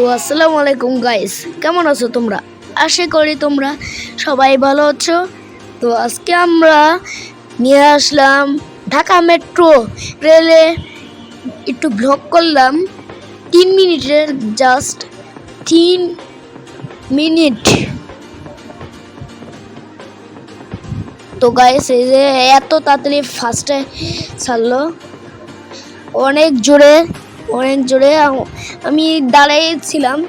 তো আসসালামু আলাইকুম গাইস, কেমন আছো তোমরা? আশা করি তোমরা সবাই ভালো আছো। তো আজকে আমরা নিয়ে আসলাম ঢাকা মেট্রো রেলে একটু ব্লগ করলাম 3 মিনিটের, জাস্ট 3 মিনিট। তো গাইস এই যে এত তাড়াতাড়ি ফার্স্টে ছাড়লো, অনেক জোরে আমি দাঁড়াইছিলাম,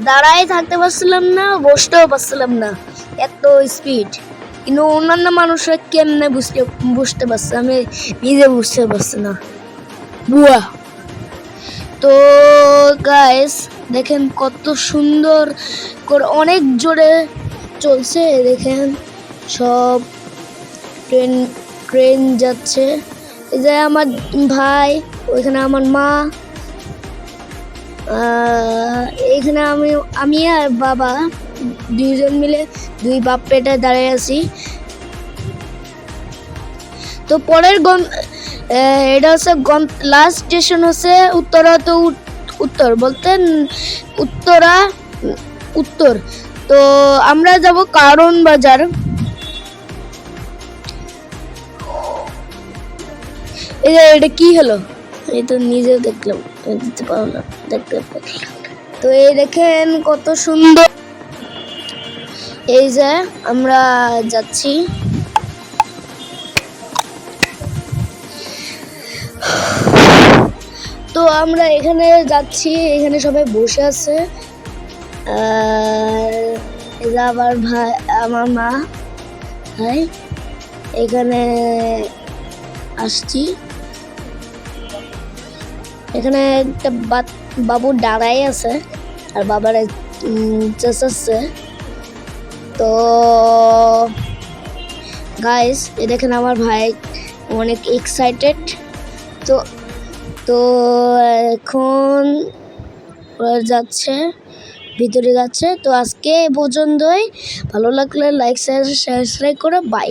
দাঁড়ায় থাকতে পারছিলাম না, বসতেও পারছিলাম না, এত স্পিড। কিন্তু অন্যান্য মানুষরা কেমনে বুঝতে পারছে, আমি নিজে বুঝতে পারছি না। বুয়া। তো গাইস দেখেন কত সুন্দর করে, অনেক জোরে চলছে। দেখেন সব ট্রেন যাচ্ছে। এই যে আমার ভাই, ওইখানে আমার মা, এইখানে আমি আর বাবা দুইজন মিলে দুই বাপ পেটে দাঁড়িয়ে আছি। তো পরের এটা হচ্ছে লাস্ট স্টেশন হচ্ছে উত্তরা। তো উত্তর বলতে উত্তর। তো আমরা যাব কারণ বাজার। এটা কি হলো? এই তো নিজেও দেখলাম, দেখতে পারলাম। তো এই দেখেন কত সুন্দর। এই যে আমরা যাচ্ছি। তো আমরা এখানে যাচ্ছি, এখানে সবাই বসে আছে। এই যে আমার ভাই, আমার মা, ভাই এখানে আসছি। এখানে একটা বাবু দাঁড়াই আছে আর বাবার চেঁচাচ্ছে। তো গাইস এই দেখেন আমার ভাই অনেক এক্সাইটেড। তো তো এখন যাচ্ছে, ভিতরে যাচ্ছে। তো আজকে এই পর্যন্তই। ভালো লাগলে লাইক, শেয়ার, সাবস্ক্রাইব করে বাই।